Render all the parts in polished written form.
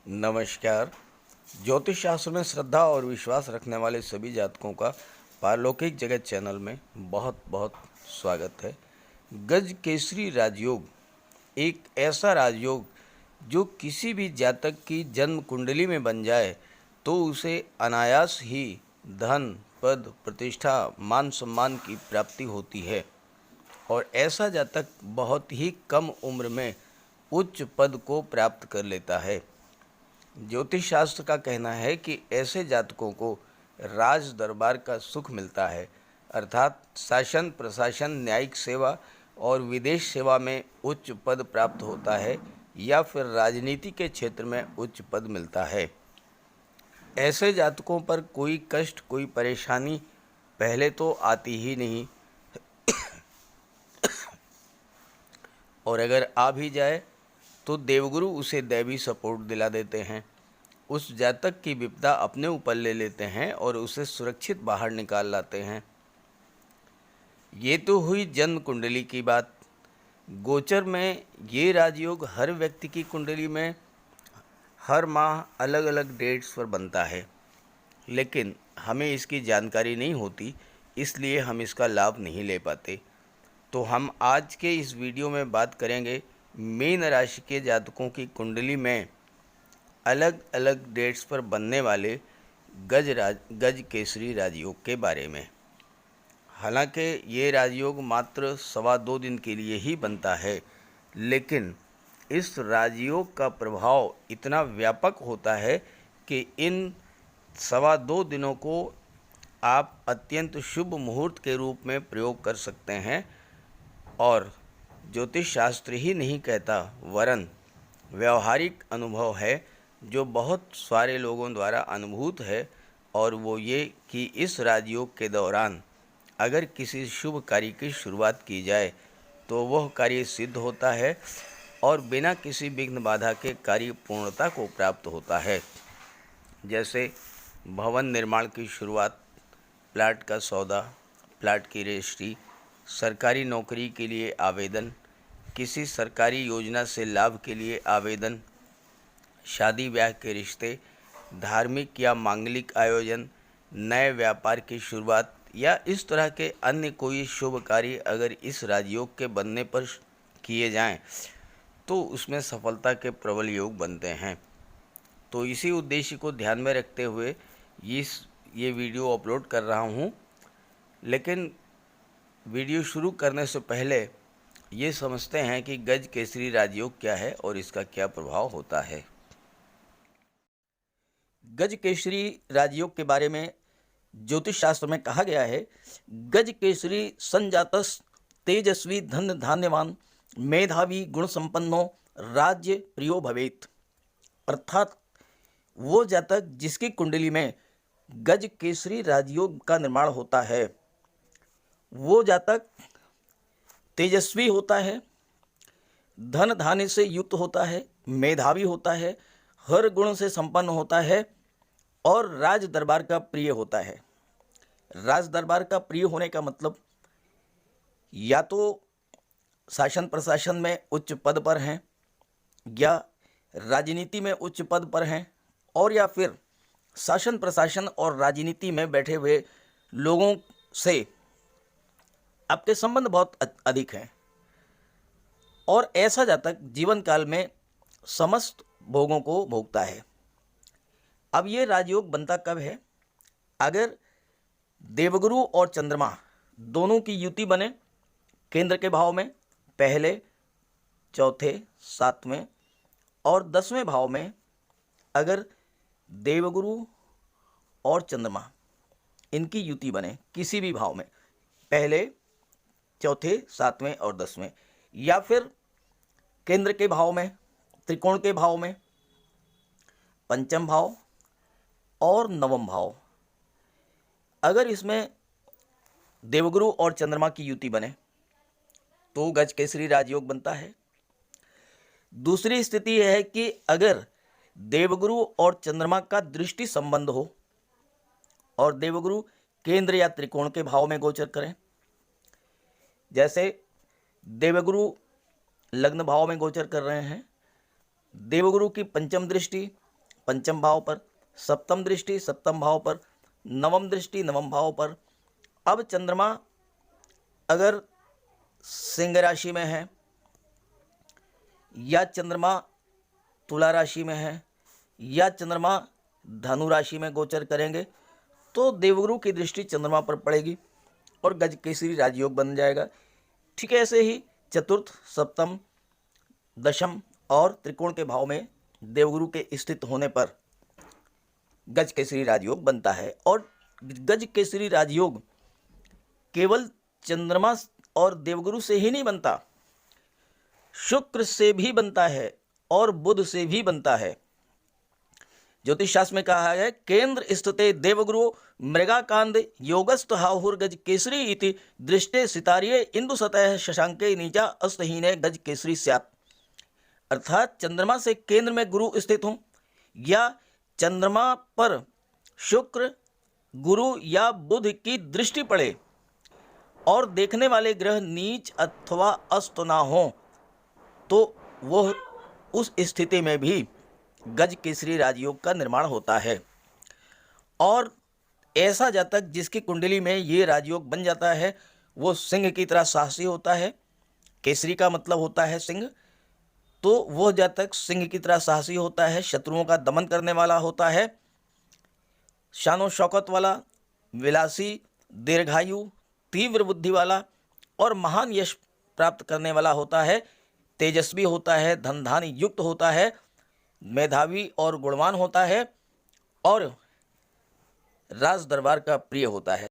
नमस्कार। ज्योतिष शास्त्र में श्रद्धा और विश्वास रखने वाले सभी जातकों का पारलौकिक जगत चैनल में बहुत बहुत स्वागत है। गज केसरी राजयोग एक ऐसा राजयोग जो किसी भी जातक की जन्म कुंडली में बन जाए तो उसे अनायास ही धन, पद, प्रतिष्ठा, मान सम्मान की प्राप्ति होती है और ऐसा जातक बहुत ही कम उम्र में उच्च पद को प्राप्त कर लेता है। ज्योतिष शास्त्र का कहना है कि ऐसे जातकों को राज दरबार का सुख मिलता है, अर्थात शासन, प्रशासन, न्यायिक सेवा और विदेश सेवा में उच्च पद प्राप्त होता है या फिर राजनीति के क्षेत्र में उच्च पद मिलता है। ऐसे जातकों पर कोई कष्ट, कोई परेशानी पहले तो आती ही नहीं और अगर आ भी जाए तो देवगुरु उसे दैवी सपोर्ट दिला देते हैं, उस जातक की विपदा अपने ऊपर ले लेते हैं और उसे सुरक्षित बाहर निकाल लाते हैं। ये तो हुई जन्म कुंडली की बात। गोचर में ये राजयोग हर व्यक्ति की कुंडली में हर माह अलग अलग डेट्स पर बनता है, लेकिन हमें इसकी जानकारी नहीं होती, इसलिए हम इसका लाभ नहीं ले पाते। तो हम आज के इस वीडियो में बात करेंगे मीन राशि के जातकों की कुंडली में अलग अलग डेट्स पर बनने वाले गज केसरी राजयोग के बारे में। हालांकि ये राजयोग मात्र 2.25 दिन के लिए ही बनता है, लेकिन इस राजयोग का प्रभाव इतना व्यापक होता है कि इन 2.25 दिनों को आप अत्यंत शुभ मुहूर्त के रूप में प्रयोग कर सकते हैं और ज्योतिष शास्त्र ही नहीं कहता वरन व्यवहारिक अनुभव है जो बहुत सारे लोगों द्वारा अनुभूत है, और वो ये कि इस राजयोग के दौरान अगर किसी शुभ कार्य की शुरुआत की जाए तो वह कार्य सिद्ध होता है और बिना किसी विघ्न बाधा के कार्य पूर्णता को प्राप्त होता है। जैसे भवन निर्माण की शुरुआत, प्लाट का सौदा, प्लाट की रजिस्ट्री, सरकारी नौकरी के लिए आवेदन, किसी सरकारी योजना से लाभ के लिए आवेदन, शादी ब्याह के रिश्ते, धार्मिक या मांगलिक आयोजन, नए व्यापार की शुरुआत या इस तरह के अन्य कोई शुभ कार्य अगर इस राजयोग के बनने पर किए जाएं तो उसमें सफलता के प्रबल योग बनते हैं। तो इसी उद्देश्य को ध्यान में रखते हुए ये वीडियो अपलोड कर रहा हूं, लेकिन वीडियो शुरू करने से पहले ये समझते हैं कि गज केसरी राजयोग क्या है और इसका क्या प्रभाव होता है। गज केसरी राजयोग के बारे में ज्योतिष शास्त्र में कहा गया है, गज केसरी संजातस तेजस्वी धन धान्यवान मेधावी गुण संपन्नो राज्य प्रियो भवेत। अर्थात वो जातक जिसकी कुंडली में गज केसरी राजयोग का निर्माण होता है वो जातक तेजस्वी होता है, धन धान्य से युक्त होता है, मेधावी होता है, हर गुण से संपन्न होता है और राज दरबार का प्रिय होता है। राज दरबार का प्रिय होने का मतलब या तो शासन प्रशासन में उच्च पद पर हैं या राजनीति में उच्च पद पर हैं, और या फिर शासन प्रशासन और राजनीति में बैठे हुए लोगों से आपके संबंध बहुत अधिक हैं और ऐसा जातक जीवन काल में समस्त भोगों को भोगता है। अब ये राजयोग बनता कब है? अगर देवगुरु और चंद्रमा दोनों की युति बने केंद्र के भाव में, पहले, चौथे, 7वें और 10वें भाव में, अगर देवगुरु और चंद्रमा इनकी युति बने किसी भी भाव में, पहले, चौथे, 7वें और 10वें, या फिर केंद्र के भाव में, त्रिकोण के भाव में, पंचम भाव और नवम भाव, अगर इसमें देवगुरु और चंद्रमा की युति बने तो गज केसरी राजयोग बनता है। दूसरी स्थिति यह है कि अगर देवगुरु और चंद्रमा का दृष्टि संबंध हो और देवगुरु केंद्र या त्रिकोण के भाव में गोचर करें, जैसे देवगुरु लग्न भाव में गोचर कर रहे हैं, देवगुरु की पंचम दृष्टि पंचम भाव पर, सप्तम दृष्टि सप्तम भाव पर, नवम दृष्टि नवम भाव पर। अब चंद्रमा अगर सिंह राशि में है या चंद्रमा तुला राशि में है या चंद्रमा धनु राशि में गोचर करेंगे तो देवगुरु की दृष्टि चंद्रमा पर पड़ेगी और गज केसरी राजयोग बन जाएगा। ठीक है, ऐसे ही चतुर्थ, सप्तम, दशम और त्रिकोण के भाव में देवगुरु के स्थित होने पर गज केसरी राजयोग बनता है। और गज केसरी राजयोग केवल चंद्रमा और देवगुरु से ही नहीं बनता, शुक्र से भी बनता है और बुध से भी बनता है। ज्योतिष शास्त्र में कहा है केंद्र स्थिते देवगुरु मृगाकांद योगस्थ हाहुर्गज केसरी इति दृष्टे सितारिये इंदु सतह शशांके नीचा अस्तहीने गज केसरी स्यात्। अर्थात चंद्रमा से केंद्र में गुरु स्थित हो या चंद्रमा पर शुक्र, गुरु या बुध की दृष्टि पड़े और देखने वाले ग्रह नीच अथवा अस्त ना हो तो वह उस स्थिति में भी गज केसरी राजयोग का निर्माण होता है। और ऐसा जातक जिसकी कुंडली में ये राजयोग बन जाता है वो सिंह की तरह साहसी होता है। केसरी का मतलब होता है सिंह, तो वह जातक सिंह की तरह साहसी होता है, शत्रुओं का दमन करने वाला होता है, शानो शौकत वाला, विलासी, दीर्घायु, तीव्र बुद्धि वाला और महान यश प्राप्त करने वाला होता है, तेजस्वी होता है, धन धान युक्त होता है, मेधावी और गुणवान होता है और राज दरबार का प्रिय होता है।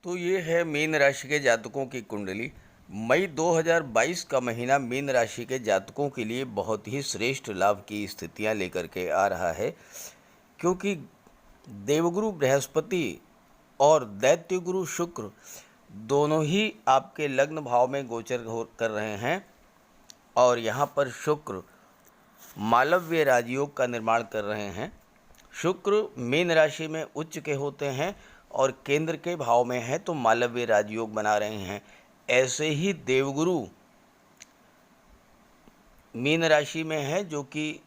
तो ये है मीन राशि के जातकों की कुंडली। मई 2022 का महीना मीन राशि के जातकों के लिए बहुत ही श्रेष्ठ लाभ की स्थितियां लेकर के आ रहा है, क्योंकि देवगुरु बृहस्पति और दैत्य गुरु शुक्र दोनों ही आपके लग्न भाव में गोचर कर रहे हैं और यहाँ पर शुक्र मालव्य राजयोग का निर्माण कर रहे हैं। शुक्र मीन राशि में उच्च के होते हैं और केंद्र के भाव में है तो मालव्य राजयोग बना रहे हैं। ऐसे ही देवगुरु मीन राशि में है जो कि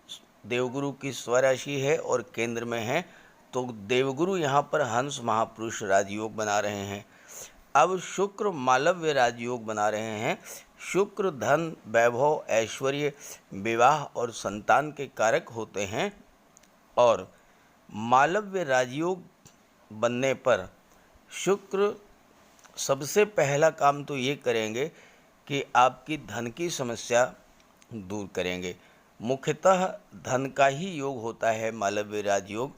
देवगुरु की स्वराशि है और केंद्र में है, तो देवगुरु यहाँ पर हंस महापुरुष राजयोग बना रहे हैं। अब शुक्र मालव्य राजयोग बना रहे हैं। शुक्र धन, वैभव, ऐश्वर्य, विवाह और संतान के कारक होते हैं और मालव्य राजयोग बनने पर शुक्र सबसे पहला काम तो ये करेंगे कि आपकी धन की समस्या दूर करेंगे। मुख्यतः धन का ही योग होता है मालव्य राजयोग,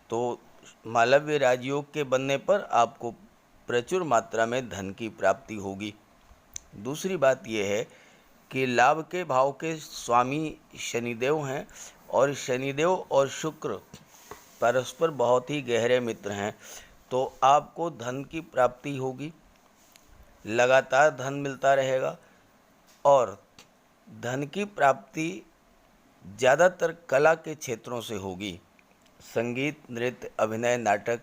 तो मालव्य राजयोग के बनने पर आपको प्रचुर मात्रा में धन की प्राप्ति होगी। दूसरी बात यह है कि लाभ के भाव के स्वामी शनिदेव हैं और शनिदेव और शुक्र परस्पर बहुत ही गहरे मित्र हैं, तो आपको धन की प्राप्ति होगी, लगातार धन मिलता रहेगा और धन की प्राप्ति ज़्यादातर कला के क्षेत्रों से होगी। संगीत, नृत्य, अभिनय, नाटक,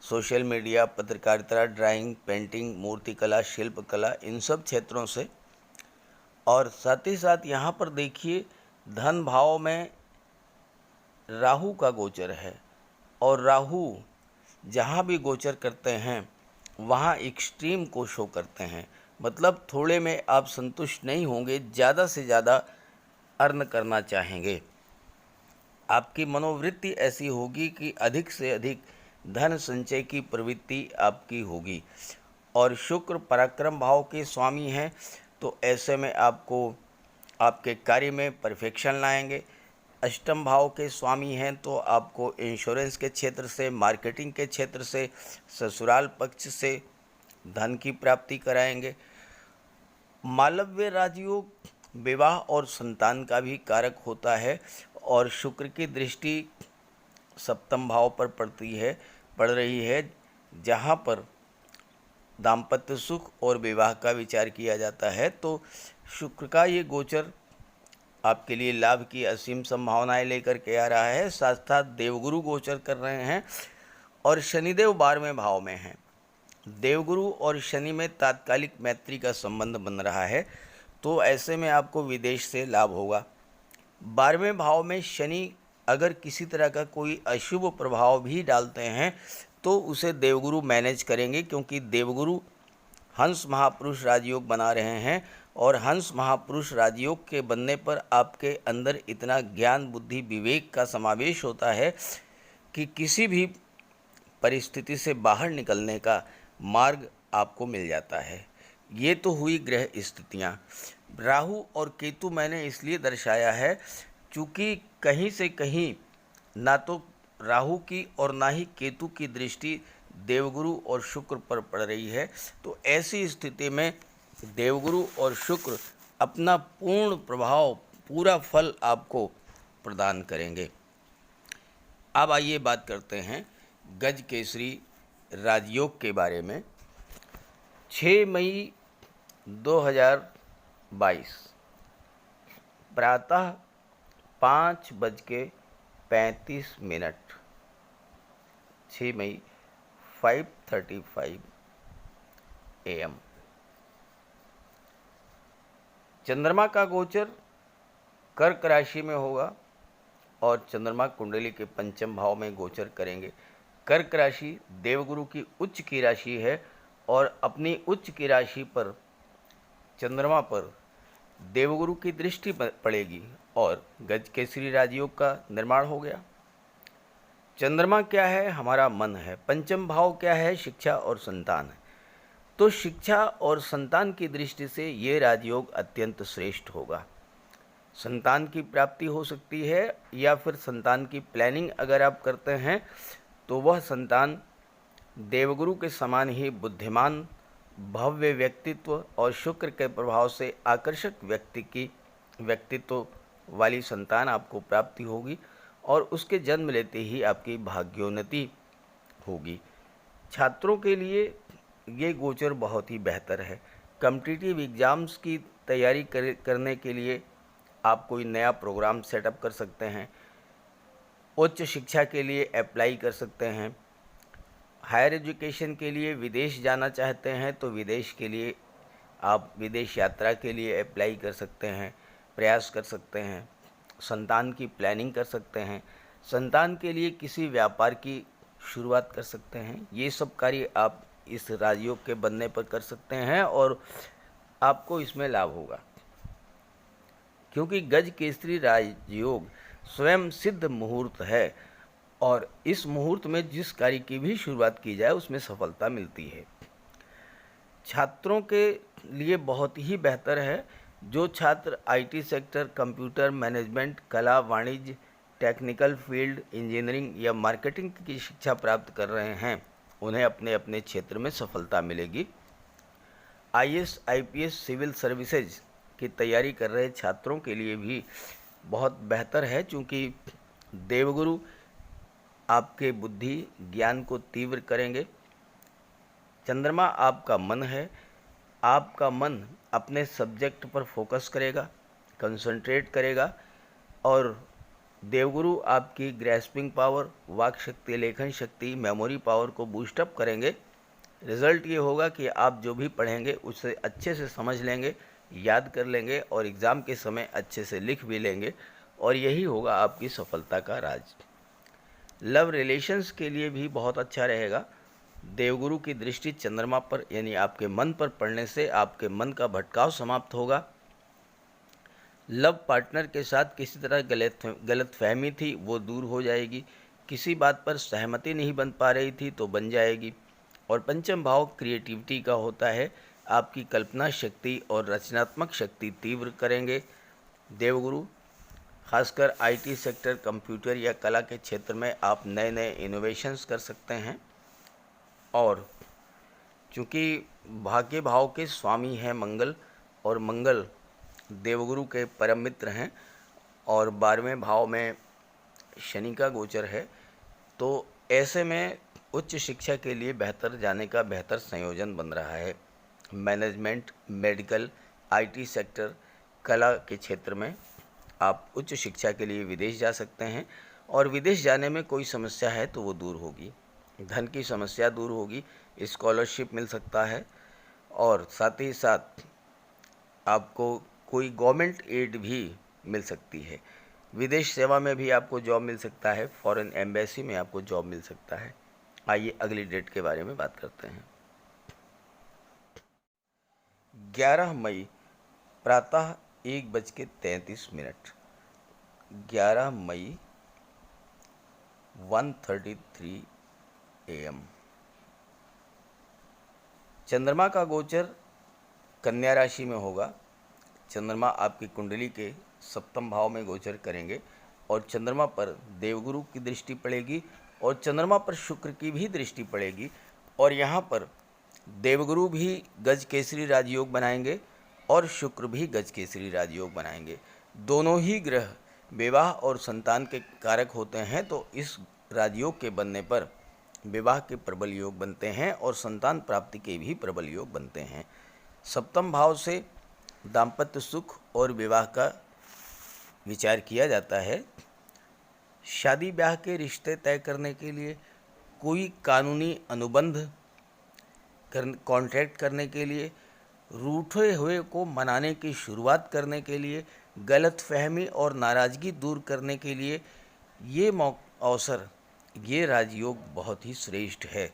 सोशल मीडिया, पत्रकारिता, ड्राइंग, पेंटिंग, मूर्तिकला, शिल्पकला, इन सब क्षेत्रों से। और साथ ही साथ यहाँ पर देखिए धन भाव में राहु का गोचर है और राहु जहाँ भी गोचर करते हैं वहाँ एक्सट्रीम को शो करते हैं, मतलब थोड़े में आप संतुष्ट नहीं होंगे, ज़्यादा से ज़्यादा अर्न करना चाहेंगे। आपकी मनोवृत्ति ऐसी होगी कि अधिक से अधिक धन संचय की प्रवृत्ति आपकी होगी। और शुक्र पराक्रम भाव के स्वामी हैं, तो ऐसे में आपको आपके कार्य में परफेक्शन लाएंगे। अष्टम भाव के स्वामी हैं तो आपको इंश्योरेंस के क्षेत्र से, मार्केटिंग के क्षेत्र से, ससुराल पक्ष से धन की प्राप्ति कराएंगे। मालव्य राजयोग विवाह और संतान का भी कारक होता है और शुक्र की दृष्टि सप्तम भाव पर पड़ रही है, जहाँ पर दाम्पत्य सुख और विवाह का विचार किया जाता है। तो शुक्र का ये गोचर आपके लिए लाभ की असीम संभावनाएं लेकर के आ रहा है। साथ साथ देवगुरु गोचर कर रहे हैं और शनिदेव 12वें भाव में हैं। देवगुरु और शनि में तात्कालिक मैत्री का संबंध बन रहा है, तो ऐसे में आपको विदेश से लाभ होगा। 12वें भाव में शनि अगर किसी तरह का कोई अशुभ प्रभाव भी डालते हैं तो उसे देवगुरु मैनेज करेंगे, क्योंकि देवगुरु हंस महापुरुष राजयोग बना रहे हैं। और हंस महापुरुष राजयोग के बनने पर आपके अंदर इतना ज्ञान बुद्धि विवेक का समावेश होता है कि किसी भी परिस्थिति से बाहर निकलने का मार्ग आपको मिल जाता है। ये तो हुई ग्रह स्थितियाँ। राहु और केतु मैंने इसलिए दर्शाया है क्योंकि कहीं से कहीं ना तो राहु की और ना ही केतु की दृष्टि देवगुरु और शुक्र पर पड़ रही है। तो ऐसी स्थिति में देवगुरु और शुक्र अपना पूर्ण प्रभाव, पूरा फल आपको प्रदान करेंगे। अब आइए बात करते हैं गज केसरी राजयोग के बारे में। 6 मई 2022 प्रातः 5:35 6 मई 5:35 AM चंद्रमा का गोचर कर्क राशि में होगा और चंद्रमा कुंडली के पंचम भाव में गोचर करेंगे। कर्क राशि देवगुरु की उच्च की राशि है और अपनी उच्च की राशि पर चंद्रमा पर देवगुरु की दृष्टि पड़ेगी और गज केसरी राजयोग का निर्माण हो गया। चंद्रमा क्या है? हमारा मन है। पंचम भाव क्या है? शिक्षा और संतान है। तो शिक्षा और संतान की दृष्टि से ये राजयोग अत्यंत श्रेष्ठ होगा। संतान की प्राप्ति हो सकती है या फिर संतान की प्लानिंग अगर आप करते हैं तो वह संतान देवगुरु के समान ही बुद्धिमान, भव्य व्यक्तित्व और शुक्र के प्रभाव से आकर्षक व्यक्तित्व वाली संतान आपको प्राप्ति होगी और उसके जन्म लेते ही आपकी भाग्योन्नति होगी। छात्रों के लिए ये गोचर बहुत ही बेहतर है। कॉम्पिटिटिव एग्ज़ाम्स की तैयारी करने के लिए आप कोई नया प्रोग्राम सेटअप कर सकते हैं। उच्च शिक्षा के लिए अप्लाई कर सकते हैं। हायर एजुकेशन के लिए विदेश जाना चाहते हैं तो विदेश के लिए आप विदेश यात्रा के लिए अप्लाई कर सकते हैं, प्रयास कर सकते हैं। संतान की प्लानिंग कर सकते हैं। संतान के लिए किसी व्यापार की शुरुआत कर सकते हैं। ये सब कार्य आप इस राजयोग के बनने पर कर सकते हैं और आपको इसमें लाभ होगा, क्योंकि गज केसरी राजयोग स्वयं सिद्ध मुहूर्त है और इस मुहूर्त में जिस कार्य की भी शुरुआत की जाए उसमें सफलता मिलती है। छात्रों के लिए बहुत ही बेहतर है। जो छात्र आईटी सेक्टर, कंप्यूटर मैनेजमेंट, कला, वाणिज्य, टेक्निकल फील्ड, इंजीनियरिंग या मार्केटिंग की शिक्षा प्राप्त कर रहे हैं उन्हें अपने अपने क्षेत्र में सफलता मिलेगी। आईएएस, आईपीएस, सिविल सर्विसेज की तैयारी कर रहे छात्रों के लिए भी बहुत बेहतर है, क्योंकि देवगुरु आपके बुद्धि ज्ञान को तीव्र करेंगे। चंद्रमा आपका मन है। आपका मन अपने सब्जेक्ट पर फोकस करेगा, कंसंट्रेट करेगा और देवगुरु आपकी ग्रैस्पिंग पावर, वाक शक्ति, लेखन शक्ति, मेमोरी पावर को बूस्टअप करेंगे। रिज़ल्ट ये होगा कि आप जो भी पढ़ेंगे उसे अच्छे से समझ लेंगे, याद कर लेंगे और एग्ज़ाम के समय अच्छे से लिख भी लेंगे और यही होगा आपकी सफलता का राज। लव रिलेशंस के लिए भी बहुत अच्छा रहेगा। देवगुरु की दृष्टि चंद्रमा पर यानी आपके मन पर पड़ने से आपके मन का भटकाव समाप्त होगा। लव पार्टनर के साथ किसी तरह गलत फहमी थी वो दूर हो जाएगी। किसी बात पर सहमति नहीं बन पा रही थी तो बन जाएगी। और पंचम भाव क्रिएटिविटी का होता है। आपकी कल्पना शक्ति और रचनात्मक शक्ति तीव्र करेंगे देवगुरु। खासकर आईटी सेक्टर, कंप्यूटर या कला के क्षेत्र में आप नए नए इनोवेशंस कर सकते हैं। और चूँकि भाग्य भाव के स्वामी हैं मंगल और मंगल देवगुरु के परम मित्र हैं और 12वें भाव में शनि का गोचर है, तो ऐसे में उच्च शिक्षा के लिए बेहतर जाने का बेहतर संयोजन बन रहा है। मैनेजमेंट, मेडिकल, आईटी सेक्टर, कला के क्षेत्र में आप उच्च शिक्षा के लिए विदेश जा सकते हैं और विदेश जाने में कोई समस्या है तो वो दूर होगी। धन की समस्या दूर होगी, स्कॉलरशिप मिल सकता है और साथ ही साथ आपको कोई गवर्नमेंट एड भी मिल सकती है। विदेश सेवा में भी आपको जॉब मिल सकता है, फॉरेन एम्बेसी में आपको जॉब मिल सकता है। आइए अगली डेट के बारे में बात करते हैं। 11 मई प्रातः 1:33। 11 मई 1:33 AM। चंद्रमा का गोचर कन्या राशि में होगा। चंद्रमा आपकी कुंडली के सप्तम भाव में गोचर करेंगे और चंद्रमा पर देवगुरु की दृष्टि पड़ेगी और चंद्रमा पर शुक्र की भी दृष्टि पड़ेगी और यहाँ पर देवगुरु भी गज केसरी राजयोग बनाएंगे और शुक्र भी गज केसरी राजयोग बनाएंगे। दोनों ही ग्रह विवाह और संतान के कारक होते हैं, तो इस राजयोग के बनने पर विवाह के प्रबल योग बनते हैं और संतान प्राप्ति के भी प्रबल योग बनते हैं। सप्तम भाव से दाम्पत्य सुख और विवाह का विचार किया जाता है। शादी ब्याह के रिश्ते तय करने के लिए, कोई कानूनी अनुबंध कॉन्ट्रैक्ट करने के लिए, रूठे हुए को मनाने की शुरुआत करने के लिए, गलतफहमी और नाराज़गी दूर करने के लिए ये अवसर, ये राजयोग बहुत ही श्रेष्ठ है।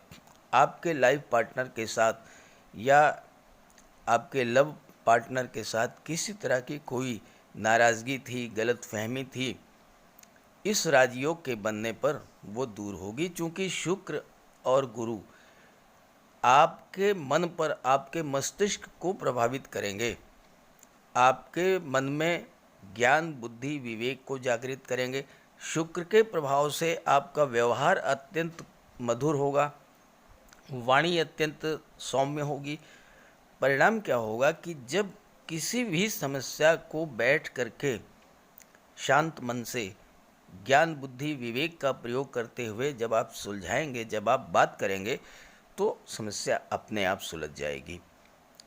आपके लाइफ पार्टनर के साथ या आपके लव पार्टनर के साथ किसी तरह की कोई नाराज़गी थी, गलतफहमी थी, इस राजयोग के बनने पर वो दूर होगी, क्योंकि शुक्र और गुरु आपके मन पर, आपके मस्तिष्क को प्रभावित करेंगे, आपके मन में ज्ञान बुद्धि विवेक को जागृत करेंगे। शुक्र के प्रभाव से आपका व्यवहार अत्यंत मधुर होगा, वाणी अत्यंत सौम्य होगी। परिणाम क्या होगा कि जब किसी भी समस्या को बैठ करके शांत मन से ज्ञान बुद्धि विवेक का प्रयोग करते हुए जब आप सुलझाएंगे, जब आप बात करेंगे, तो समस्या अपने आप सुलझ जाएगी।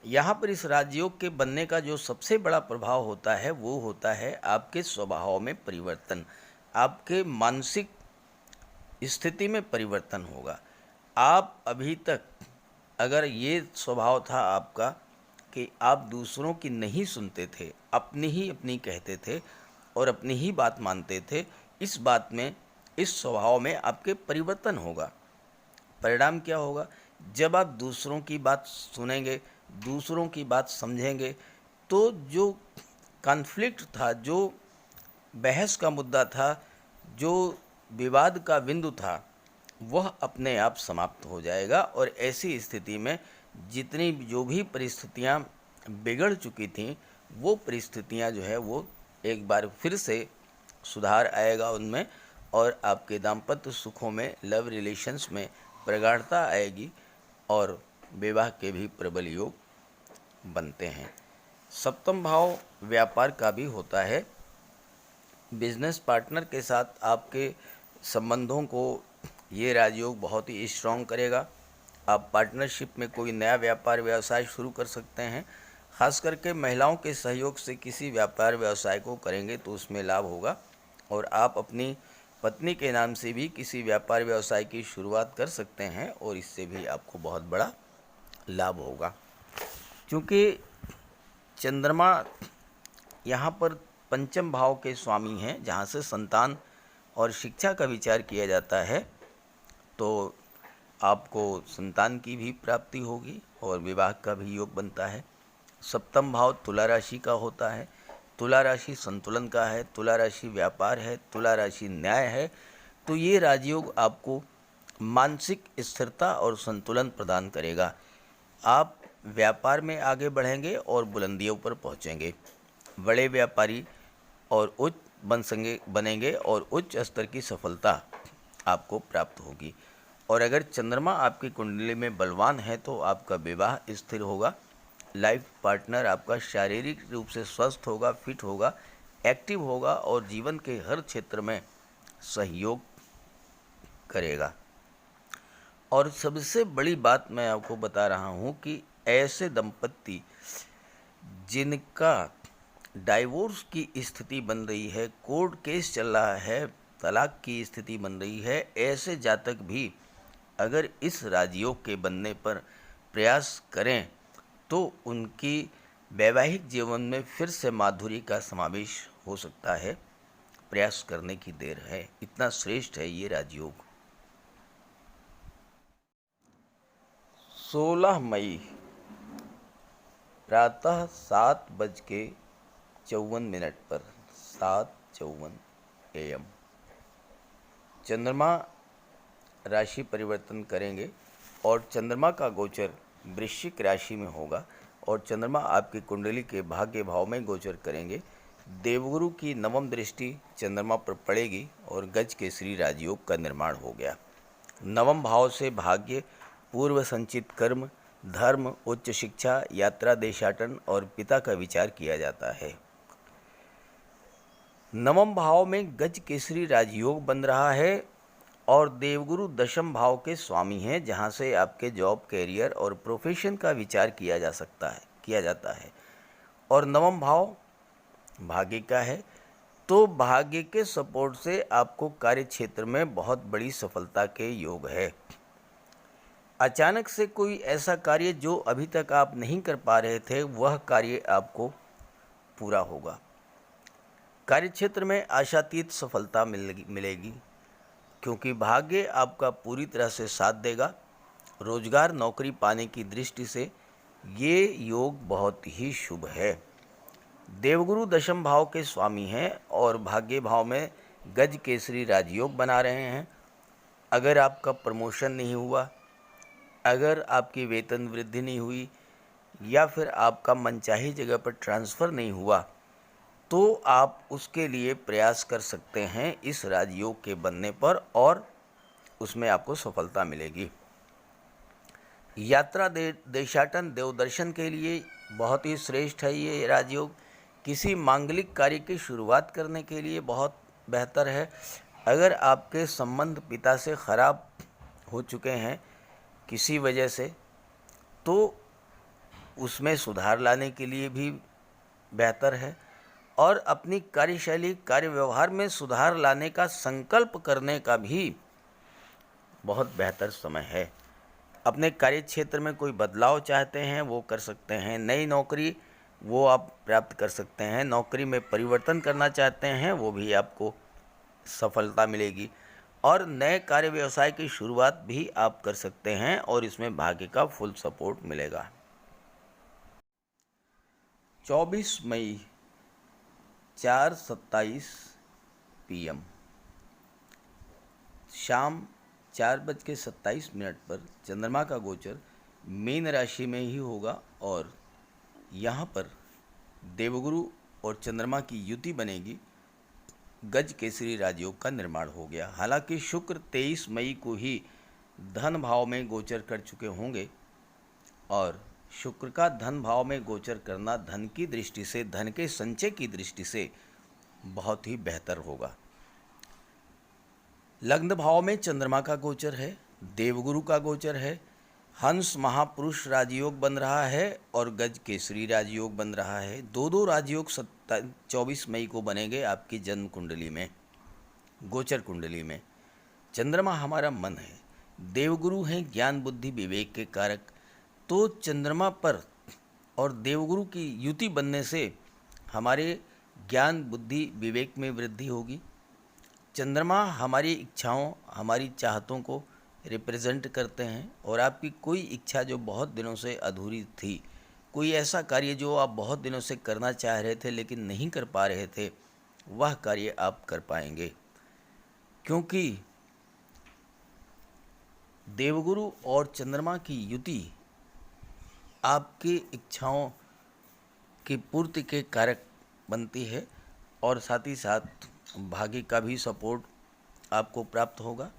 यहाँ पर इस राजयोग के बनने का जो सबसे बड़ा प्रभाव होता है वो होता है आपके स्वभाव में परिवर्तन, आपके मानसिक स्थिति में परिवर्तन होगा। आप अभी तक अगर ये स्वभाव था आपका कि आप दूसरों की नहीं सुनते थे, अपनी कहते थे और अपनी ही बात मानते थे, इस बात में, इस स्वभाव में आपके परिवर्तन होगा। परिणाम क्या होगा? जब आप दूसरों की बात सुनेंगे, दूसरों की बात समझेंगे, तो जो कॉन्फ्लिक्ट था, जो बहस का मुद्दा था, जो विवाद का बिंदु था, वह अपने आप समाप्त हो जाएगा और ऐसी स्थिति में जितनी जो भी परिस्थितियां बिगड़ चुकी थीं, वो परिस्थितियां जो है वो एक बार फिर से सुधार आएगा उनमें और आपके दाम्पत्य सुखों में, लव रिलेशंस में प्रगाढ़ता आएगी और विवाह के भी प्रबल योग बनते हैं। सप्तम भाव व्यापार का भी होता है। बिजनेस पार्टनर के साथ आपके संबंधों को ये राजयोग बहुत ही स्ट्रॉन्ग करेगा। आप पार्टनरशिप में कोई नया व्यापार व्यवसाय शुरू कर सकते हैं। खास करके महिलाओं के सहयोग से किसी व्यापार व्यवसाय को करेंगे तो उसमें लाभ होगा और आप अपनी पत्नी के नाम से भी किसी व्यापार व्यवसाय की शुरुआत कर सकते हैं और इससे भी आपको बहुत बड़ा लाभ होगा। क्योंकि चंद्रमा यहाँ पर पंचम भाव के स्वामी हैं, जहाँ से संतान और शिक्षा का विचार किया जाता है, तो आपको संतान की भी प्राप्ति होगी और विवाह का भी योग बनता है। सप्तम भाव तुला राशि का होता है। तुला राशि संतुलन का है, तुला राशि व्यापार है, तुला राशि न्याय है। तो ये राजयोग आपको मानसिक स्थिरता और संतुलन प्रदान करेगा। आप व्यापार में आगे बढ़ेंगे और बुलंदियों पर पहुंचेंगे। बड़े व्यापारी और उच्च बनेंगे और उच्च स्तर की सफलता आपको प्राप्त होगी। और अगर चंद्रमा आपकी कुंडली में बलवान है तो आपका विवाह स्थिर होगा। लाइफ पार्टनर आपका शारीरिक रूप से स्वस्थ होगा, फिट होगा, एक्टिव होगा और जीवन के हर क्षेत्र में सहयोग करेगा। और सबसे बड़ी बात मैं आपको बता रहा हूँ कि ऐसे दंपत्ति जिनका डाइवोर्स की स्थिति बन रही है, कोर्ट केस चल रहा है, तलाक की स्थिति बन रही है, ऐसे जातक भी अगर इस राजयोग के बनने पर प्रयास करें तो उनकी वैवाहिक जीवन में फिर से माधुरी का समावेश हो सकता है। प्रयास करने की देर है। इतना श्रेष्ठ है ये राजयोग। 16 मई प्रातः 7:54 पर 7:54 AM चंद्रमा राशि परिवर्तन करेंगे और चंद्रमा का गोचर वृश्चिक राशि में होगा और चंद्रमा आपकी कुंडली के भाग्य भाव में गोचर करेंगे। देवगुरु की नवम दृष्टि चंद्रमा पर पड़ेगी और गज केसरी राजयोग का निर्माण हो गया। नवम भाव से भाग्य, पूर्व संचित कर्म, धर्म, उच्च शिक्षा, यात्रा, देशाटन और पिता का विचार किया जाता है। नवम भाव में गज केसरी राजयोग बन रहा है और देवगुरु दशम भाव के स्वामी हैं, जहां से आपके जॉब, कैरियर और प्रोफेशन का विचार किया जाता है। और नवम भाव भाग्य का है, तो भाग्य के सपोर्ट से आपको कार्य क्षेत्र में बहुत बड़ी सफलता के योग है। अचानक से कोई ऐसा कार्य जो अभी तक आप नहीं कर पा रहे थे, वह कार्य आपको पूरा होगा। कार्य क्षेत्र में आशातीत सफलता मिलेगी, क्योंकि भाग्य आपका पूरी तरह से साथ देगा। रोजगार, नौकरी पाने की दृष्टि से ये योग बहुत ही शुभ है। देवगुरु दशम भाव के स्वामी हैं और भाग्य भाव में गज केसरी राजयोग बना रहे हैं। अगर आपका प्रमोशन नहीं हुआ, अगर आपकी वेतन वृद्धि नहीं हुई या फिर आपका मनचाही जगह पर ट्रांसफ़र नहीं हुआ, तो आप उसके लिए प्रयास कर सकते हैं इस राजयोग के बनने पर और उसमें आपको सफलता मिलेगी। यात्रा, देशाटन, देवदर्शन के लिए बहुत ही श्रेष्ठ है ये राजयोग। किसी मांगलिक कार्य की शुरुआत करने के लिए बहुत बेहतर है। अगर आपके संबंध पिता से ख़राब हो चुके हैं किसी वजह से, तो उसमें सुधार लाने के लिए भी बेहतर है और अपनी कार्यशैली, कार्य व्यवहार में सुधार लाने का संकल्प करने का भी बहुत बेहतर समय है। अपने कार्य क्षेत्र में कोई बदलाव चाहते हैं वो कर सकते हैं। नई नौकरी वो आप प्राप्त कर सकते हैं। नौकरी में परिवर्तन करना चाहते हैं वो भी आपको सफलता मिलेगी और नए कार्य व्यवसाय की शुरुआत भी आप कर सकते हैं और इसमें भाग्य का फुल सपोर्ट मिलेगा। 24 मई 4:27 PM शाम 4:27 पर चंद्रमा का गोचर मीन राशि में ही होगा और यहाँ पर देवगुरु और चंद्रमा की युति बनेगी। गज केसरी राजयोग का निर्माण हो गया। हालांकि शुक्र 23 मई को ही धन भाव में गोचर कर चुके होंगे और शुक्र का धन भाव में गोचर करना धन की दृष्टि से, धन के संचय की दृष्टि से बहुत ही बेहतर होगा। लग्न भाव में चंद्रमा का गोचर है, देवगुरु का गोचर है, हंस महापुरुष राजयोग बन रहा है और गज केसरी राजयोग बन रहा है। दो राजयोग 24 मई को बनेंगे आपकी जन्म कुंडली में, गोचर कुंडली में। चंद्रमा हमारा मन है, देवगुरु हैं ज्ञान बुद्धि विवेक के कारक, तो चंद्रमा पर और देवगुरु की युति बनने से हमारे ज्ञान बुद्धि विवेक में वृद्धि होगी। चंद्रमा हमारी इच्छाओं, हमारी चाहतों को रिप्रेजेंट करते हैं और आपकी कोई इच्छा जो बहुत दिनों से अधूरी थी, कोई ऐसा कार्य जो आप बहुत दिनों से करना चाह रहे थे लेकिन नहीं कर पा रहे थे, वह कार्य आप कर पाएंगे, क्योंकि देवगुरु और चंद्रमा की युति आपकी इच्छाओं की पूर्ति के कारक बनती है और साथ ही साथ भाग्य का भी सपोर्ट आपको प्राप्त होगा।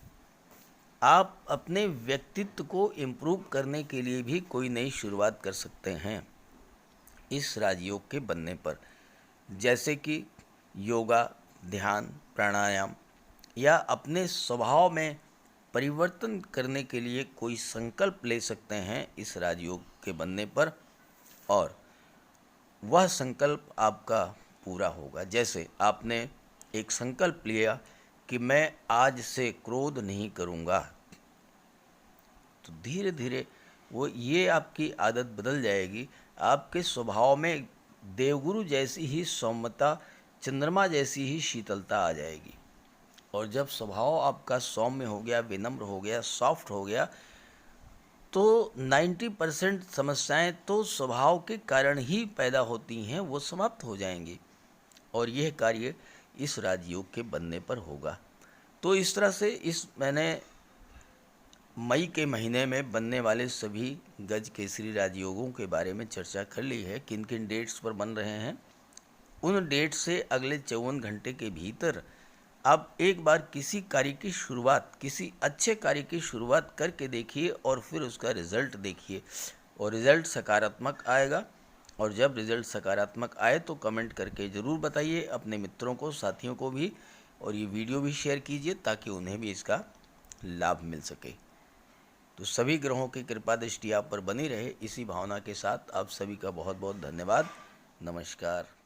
आप अपने व्यक्तित्व को इम्प्रूव करने के लिए भी कोई नई शुरुआत कर सकते हैं इस राजयोग के बनने पर, जैसे कि योगा, ध्यान, प्राणायाम या अपने स्वभाव में परिवर्तन करने के लिए कोई संकल्प ले सकते हैं इस राजयोग के बनने पर और वह संकल्प आपका पूरा होगा। जैसे आपने एक संकल्प लिया कि मैं आज से क्रोध नहीं करूँगा, तो धीरे धीरे ये आपकी आदत बदल जाएगी। आपके स्वभाव में देवगुरु जैसी ही सौम्यता, चंद्रमा जैसी ही शीतलता आ जाएगी। और जब स्वभाव आपका सौम्य हो गया, विनम्र हो गया, सॉफ्ट हो गया, तो 90% समस्याएं तो स्वभाव के कारण ही पैदा होती हैं, वो समाप्त हो जाएंगी। और यह कार्य इस राजयोग के बनने पर होगा। तो इस तरह से मैंने मई के महीने में बनने वाले सभी गज केसरी राजयोगों के बारे में चर्चा कर ली है, किन किन डेट्स पर बन रहे हैं। उन डेट से अगले 54 घंटे के भीतर आप एक बार किसी कार्य की शुरुआत, किसी अच्छे कार्य की शुरुआत करके देखिए और फिर उसका रिज़ल्ट देखिए, और रिज़ल्ट सकारात्मक आएगा। और जब रिज़ल्ट सकारात्मक आए तो कमेंट करके ज़रूर बताइए अपने मित्रों को, साथियों को भी, और ये वीडियो भी शेयर कीजिए ताकि उन्हें भी इसका लाभ मिल सके। तो सभी ग्रहों की कृपा दृष्टि आप पर बनी रहे, इसी भावना के साथ आप सभी का बहुत बहुत धन्यवाद। नमस्कार।